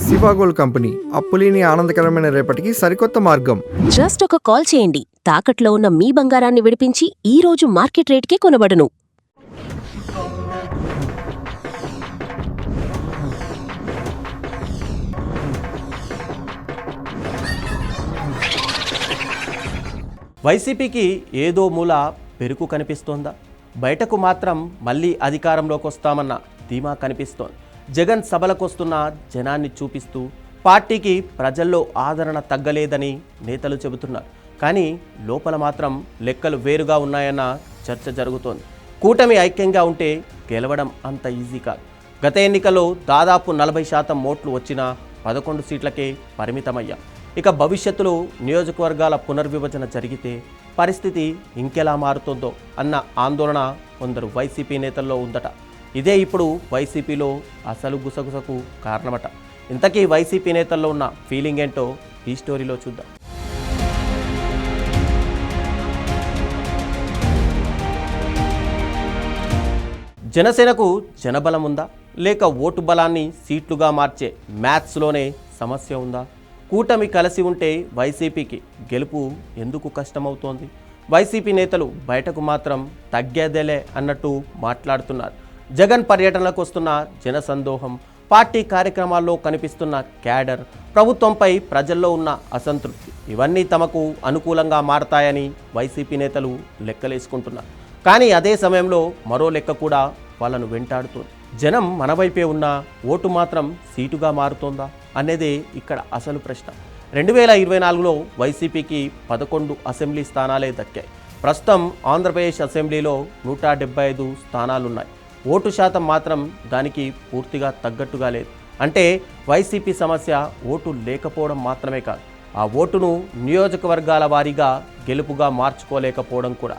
సివాగోల్డ్ company అప్పులేని ఆనందకరమైన రేపటికి సరికొత్త మార్గం. జస్ట్ ఒక కాల్ చేయండి. తాకట్లో ఉన్న మీ బంగారాన్ని విడిపించి ఈ రోజు మార్కెట్ రేట్కే కొనబడును. వైసీపీకి ఏదో మూల పెరుకు కనిపిస్తోందా? బయటకు మాత్రం మళ్ళీ అధికారంలోకి వస్తామన్న ధీమా కనిపిస్తోంది. జగన్ సభలకొస్తున్న జనాన్ని చూపిస్తూ పార్టీకి ప్రజల్లో ఆదరణ తగ్గలేదని నేతలు చెబుతున్నారు. కానీ లోపల మాత్రం లెక్కలు వేరుగా ఉన్నాయన్న చర్చ జరుగుతోంది. కూటమి ఐక్యంగా ఉంటే గెలవడం అంత ఈజీ కాదు. గత ఎన్నికల్లో దాదాపు 40% ఓట్లు వచ్చినా 11 సీట్లకే పరిమితమయ్యాం. ఇక భవిష్యత్తులో నియోజకవర్గాల పునర్విభజన జరిగితే పరిస్థితి ఇంకెలా మారుతుందో అన్న ఆందోళన కొందరు వైసీపీ నేతల్లో ఉందట. ఇదే ఇప్పుడు వైసీపీలో అసలు గుసగుసకు కారణమట. ఇంతకీ వైసీపీ నేతల్లో ఉన్న ఫీలింగ్ ఏంటో ఈ స్టోరీలో చూద్దాం. జనసేనకు జనబలం ఉందా, లేక ఓటు బలాన్ని సీట్లుగా మార్చే మ్యాథ్స్లోనే సమస్య ఉందా? కూటమి కలిసి ఉంటే వైసీపీకి గెలుపు ఎందుకు కష్టమవుతోంది? వైసీపీ నేతలు బయటకు మాత్రం తగ్గేదేలే అన్నట్టు మాట్లాడుతున్నారు. జగన్ పర్యటనలకు వస్తున్న జనసందోహం, పార్టీ కార్యక్రమాల్లో కనిపిస్తున్న క్యాడర్, ప్రభుత్వంపై ప్రజల్లో ఉన్న అసంతృప్తి ఇవన్నీ తమకు అనుకూలంగా మారతాయని వైసీపీ నేతలు లెక్కలేసుకుంటున్నారు. కానీ అదే సమయంలో మరో లెక్క కూడా వాళ్ళను వెంటాడుతోంది. జనం మన వైపే ఉన్నా ఓటు మాత్రం సీటుగా మారుతోందా అనేదే ఇక్కడ అసలు ప్రశ్న. 2024లో వైసీపీకి 11 అసెంబ్లీ స్థానాలే దక్కాయి. ప్రస్తుతం ఆంధ్రప్రదేశ్ అసెంబ్లీలో 175 స్థానాలున్నాయి. ఓటు శాతం మాత్రం దానికి పూర్తిగా తగ్గట్టుగా లేదు. అంటే వైసీపీ సమస్య ఓటు లేకపోవడం మాత్రమే కాదు, ఆ ఓటును నియోజకవర్గాల వారీగా గెలుపుగా మార్చుకోలేకపోవడం కూడా.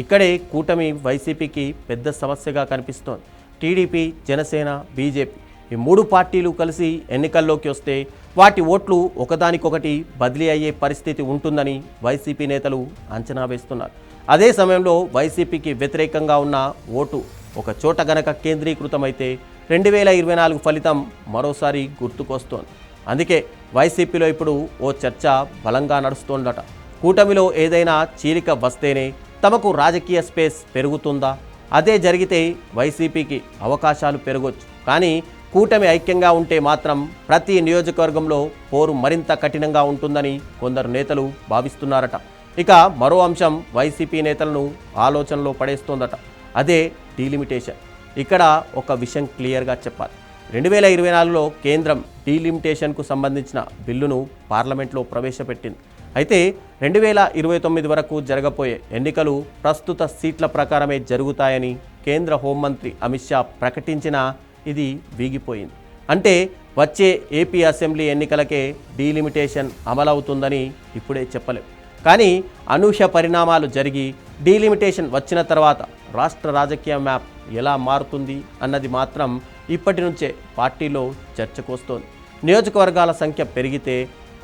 ఇక్కడే కూటమి వైసీపీకి పెద్ద సమస్యగా కనిపిస్తోంది. టీడీపీ, జనసేన, బీజేపీ ఈ 3 పార్టీలు కలిసి ఎన్నికల్లోకి వస్తే వాటి ఓట్లు ఒకదానికొకటి బదిలీ అయ్యే పరిస్థితి ఉంటుందని వైసీపీ నేతలు అంచనా వేస్తున్నారు. అదే సమయంలో వైసీపీకి వ్యతిరేకంగా ఉన్న ఓటు ఒక చోట గనక కేంద్రీకృతమైతే 2024 ఫలితం మరోసారి గుర్తుకొస్తోంది. అందుకే వైసీపీలో ఇప్పుడు ఓ చర్చ బలంగా నడుస్తోందట. కూటమిలో ఏదైనా చీలిక వస్తేనే తమకు రాజకీయ స్పేస్ పెరుగుతుందా? అదే జరిగితే వైసీపీకి అవకాశాలు పెరగొచ్చు. కానీ కూటమి ఐక్యంగా ఉంటే మాత్రం ప్రతి నియోజకవర్గంలో పోరు మరింత కఠినంగా ఉంటుందని కొందరు నేతలు భావిస్తున్నారట. ఇక మరో అంశం వైసీపీ నేతలను ఆలోచనలో పడేస్తోందట. అదే డీలిమిటేషన్. ఇక్కడ ఒక విషయం క్లియర్గా చెప్పాలి. 2024లో కేంద్రం డీలిమిటేషన్కు సంబంధించిన బిల్లును పార్లమెంట్లో ప్రవేశపెట్టింది. అయితే 2029 వరకు జరగబోయే ఎన్నికలు ప్రస్తుత సీట్ల ప్రకారమే జరుగుతాయని కేంద్ర హోంమంత్రి అమిత్ షా ప్రకటించినా ఇది వీగిపోయింది. అంటే వచ్చే ఏపీ అసెంబ్లీ ఎన్నికలకే డీలిమిటేషన్ అమలవుతుందని ఇప్పుడే చెప్పలేం. కానీ అనూహ్య పరిణామాలు జరిగి డీలిమిటేషన్ వచ్చిన తర్వాత రాష్ట్ర రాజకీయ మ్యాప్ ఎలా మారుతుంది అన్నది మాత్రం ఇప్పటి నుంచే పార్టీలో చర్చకొస్తోంది. నియోజకవర్గాల సంఖ్య పెరిగితే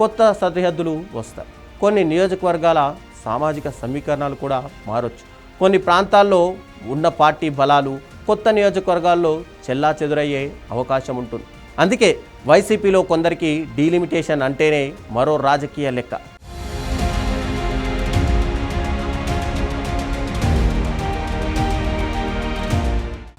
కొత్త సరిహద్దులు వస్తాయి. కొన్ని నియోజకవర్గాల సామాజిక సమీకరణాలు కూడా మారొచ్చు. కొన్ని ప్రాంతాల్లో ఉన్న పార్టీ బలాలు కొత్త నియోజకవర్గాల్లో చెల్లాచెదురయ్యే అవకాశం ఉంటుంది. అందుకే వైసీపీలో కొందరికి డీలిమిటేషన్ అంటేనే మరో రాజకీయ లెక్క.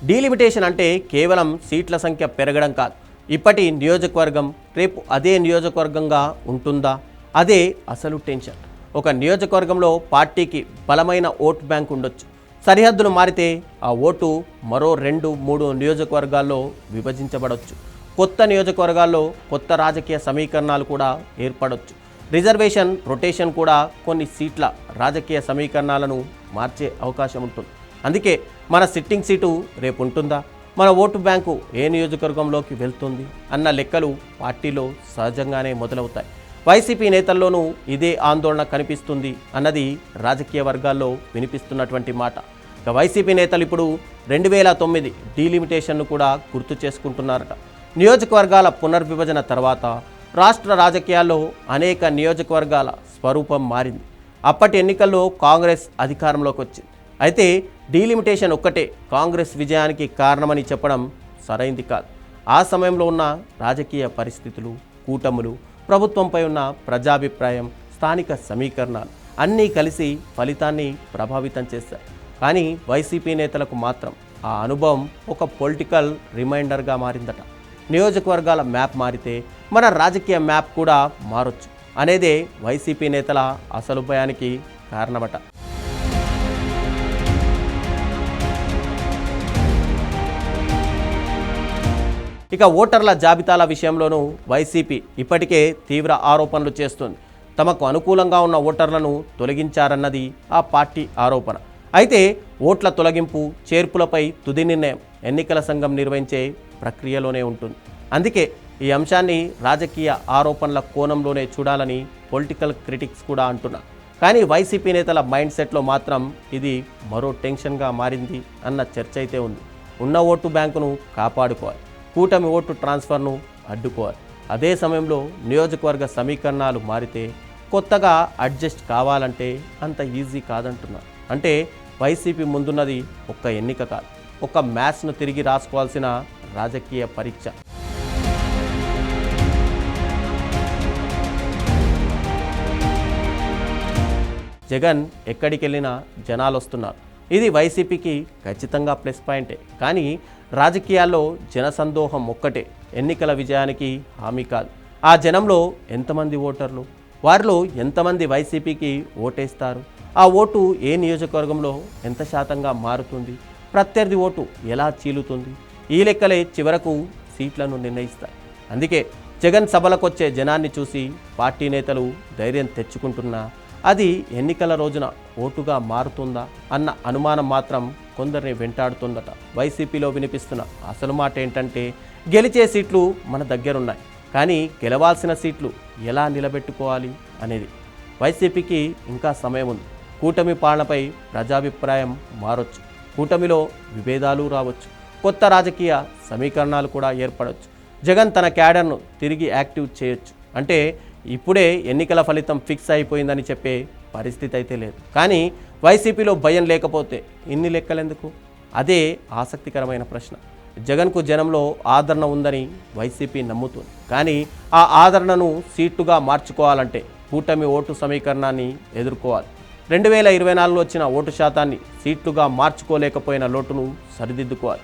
డీలిమిటేషన్ అంటే కేవలం సీట్ల సంఖ్య పెరగడం కాదు. ఇప్పటి నియోజకవర్గం రేపు అదే నియోజకవర్గంగా ఉంటుందా? అదే అసలు టెన్షన్. ఒక నియోజకవర్గంలో పార్టీకి బలమైన ఓటు బ్యాంక్ ఉండొచ్చు. సరిహద్దులు మారితే ఆ ఓటు మరో 2-3 నియోజకవర్గాల్లో విభజించబడవచ్చు. కొత్త నియోజకవర్గాల్లో కొత్త రాజకీయ సమీకరణాలు కూడా ఏర్పడవచ్చు. రిజర్వేషన్, రొటేషన్ కూడా కొన్ని సీట్ల రాజకీయ సమీకరణాలను మార్చే అవకాశం ఉంటుంది. అందుకే మన సిట్టింగ్ సీటు రేపు ఉంటుందా, మన ఓటు బ్యాంకు ఏ నియోజకవర్గంలోకి వెళ్తుంది అన్న లెక్కలు పార్టీలో సహజంగానే మొదలవుతాయి. వైసీపీ నేతల్లోనూ ఇదే ఆందోళన కనిపిస్తుంది అన్నది రాజకీయ వర్గాల్లో వినిపిస్తున్నటువంటి మాట. ఇక వైసీపీ నేతలు ఇప్పుడు 2009 డీలిమిటేషన్ను కూడా గుర్తు చేసుకుంటున్నారట. నియోజకవర్గాల పునర్విభజన తర్వాత రాష్ట్ర రాజకీయాల్లో అనేక నియోజకవర్గాల స్వరూపం మారింది. అప్పటి ఎన్నికల్లో కాంగ్రెస్ అధికారంలోకి వచ్చింది. అయితే డీలిమిటేషన్ ఒక్కటే కాంగ్రెస్ విజయానికి కారణమని చెప్పడం సరైంది కాదు. ఆ సమయంలో ఉన్న రాజకీయ పరిస్థితులు, కూటములు, ప్రభుత్వంపై ఉన్న ప్రజాభిప్రాయం, స్థానిక సమీకరణాలు అన్నీ కలిసి ఫలితాన్ని ప్రభావితం చేశాయి. కానీ వైసీపీ నేతలకు మాత్రం ఆ అనుభవం ఒక పొలిటికల్ రిమైండర్గా మారిందట. నియోజకవర్గాల మ్యాప్ మారితే మన రాజకీయ మ్యాప్ కూడా మారొచ్చు అనేదే వైసీపీ నేతల అసలు భయానికి కారణమట. ఇక ఓటర్ల జాబితాల విషయంలోనూ వైసీపీ ఇప్పటికే తీవ్ర ఆరోపణలు చేస్తుంది. తమకు అనుకూలంగా ఉన్న ఓటర్లను తొలగించారన్నది ఆ పార్టీ ఆరోపణ. అయితే ఓట్ల తొలగింపు, చేర్పులపై తుది నిర్ణయం ఎన్నికల సంఘం నిర్వహించే ప్రక్రియలోనే ఉంటుంది. అందుకే ఈ అంశాన్ని రాజకీయ ఆరోపణల కోణంలోనే చూడాలని పొలిటికల్ క్రిటిక్స్ కూడా అంటున్నారు. కానీ వైసీపీ నేతల మైండ్ సెట్లో మాత్రం ఇది మరో టెన్షన్గా మారింది అన్న చర్చ అయితే ఉంది. ఉన్న ఓటు బ్యాంకును కాపాడుకోవాలి, కూటమి ఓటు ట్రాన్స్ఫర్ను అడ్డుకోవాలి. అదే సమయంలో నియోజకవర్గ సమీకరణాలు మారితే కొత్తగా అడ్జస్ట్ కావాలంటే అంత ఈజీ కాదంటున్నారు. అంటే వైసీపీ ముందున్నది ఒక్క ఎన్నిక కాదు, ఒక మ్యాచ్ను తిరిగి రాసుకోవాల్సిన రాజకీయ పరీక్ష. జగన్ ఎక్కడికి వెళ్ళినా జనాలు వస్తున్నారు. ఇది వైసీపీకి ఖచ్చితంగా ప్లస్ పాయింటే. కానీ రాజకీయాల్లో జనసందోహం ఒక్కటే ఎన్నికల విజయానికి హామీ కాదు. ఆ జనంలో ఎంతమంది ఓటర్లు, వారిలో ఎంతమంది వైసీపీకి ఓటేస్తారు, ఆ ఓటు ఏ నియోజకవర్గంలో ఎంత శాతంగా మారుతుంది, ప్రత్యర్థి ఓటు ఎలా చీలుతుంది, ఈ లెక్కలే చివరకు సీట్లను నిర్ణయిస్తాయి. అందుకే జగన్ సభలకొచ్చే జనాన్ని చూసి పార్టీ నేతలు ధైర్యం తెచ్చుకుంటున్నా అది ఎన్నికల రోజున ఓటుగా మారుతుందా అన్న అనుమానం మాత్రం కొందరిని వెంటాడుతుందట. వైసీపీలో వినిపిస్తున్న అసలు మాట ఏంటంటే గెలిచే సీట్లు మన దగ్గరున్నాయి, కానీ గెలవాల్సిన సీట్లు ఎలా నిలబెట్టుకోవాలి అనేది. వైసీపీకి ఇంకా సమయం ఉంది. కూటమి పాలనపై ప్రజాభిప్రాయం మారొచ్చు, కూటమిలో విభేదాలు రావచ్చు, కొత్త రాజకీయ సమీకరణాలు కూడా ఏర్పడవచ్చు. జగన్ తన క్యాడర్ను తిరిగి యాక్టివ్ చేయొచ్చు. అంటే ఇప్పుడే ఎన్నికల ఫలితం ఫిక్స్ అయిపోయిందని చెప్పే పరిస్థితి అయితే లేదు. కానీ వైసీపీలో భయం లేకపోతే ఇన్ని లెక్కలెందుకు? అదే ఆసక్తికరమైన ప్రశ్న. జగన్కు జనంలో ఆదరణ ఉందని వైసీపీ నమ్ముతుంది. కానీ ఆ ఆదరణను సీటుగా మార్చుకోవాలంటే కూటమి ఓటు సమీకరణాన్ని ఎదుర్కోవాలి. 2024లో వచ్చిన ఓటు శాతాన్ని సీట్లుగా మార్చుకోలేకపోయిన లోటును సరిదిద్దుకోవాలి.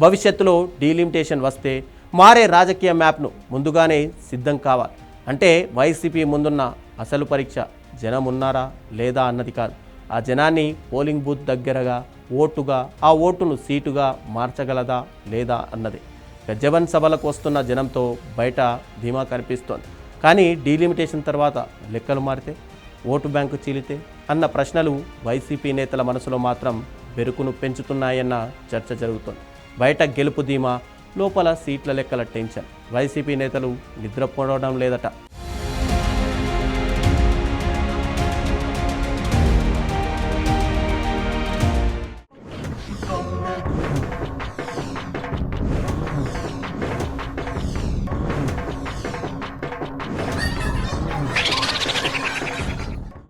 భవిష్యత్తులో డీలిమిటేషన్ వస్తే మారే రాజకీయ మ్యాప్ను ముందుగానే సిద్ధం కావాలి. అంటే వైసీపీ ముందున్న అసలు పరీక్ష జనం ఉన్నారా లేదా అన్నది కాదు, ఆ జనాన్ని పోలింగ్ బూత్ దగ్గరగా ఓటుగా, ఆ ఓటును సీటుగా మార్చగలదా లేదా అన్నది. జగన్ సభలకు వస్తున్న జనంతో బయట ధీమా కనిపిస్తోంది. కానీ డీలిమిటేషన్ తర్వాత లెక్కలు మారితే, ఓటు బ్యాంకు చీలితే అన్న ప్రశ్నలు వైసీపీ నేతల మనసులో మాత్రం బెరుకును పెంచుతున్నాయన్న చర్చ జరుగుతోంది. బయట గెలుపు ధీమా, లోపల సీట్ల లెక్కల టెన్షన్. వైసీపీ నేతలు నిద్రపోవడం లేదట.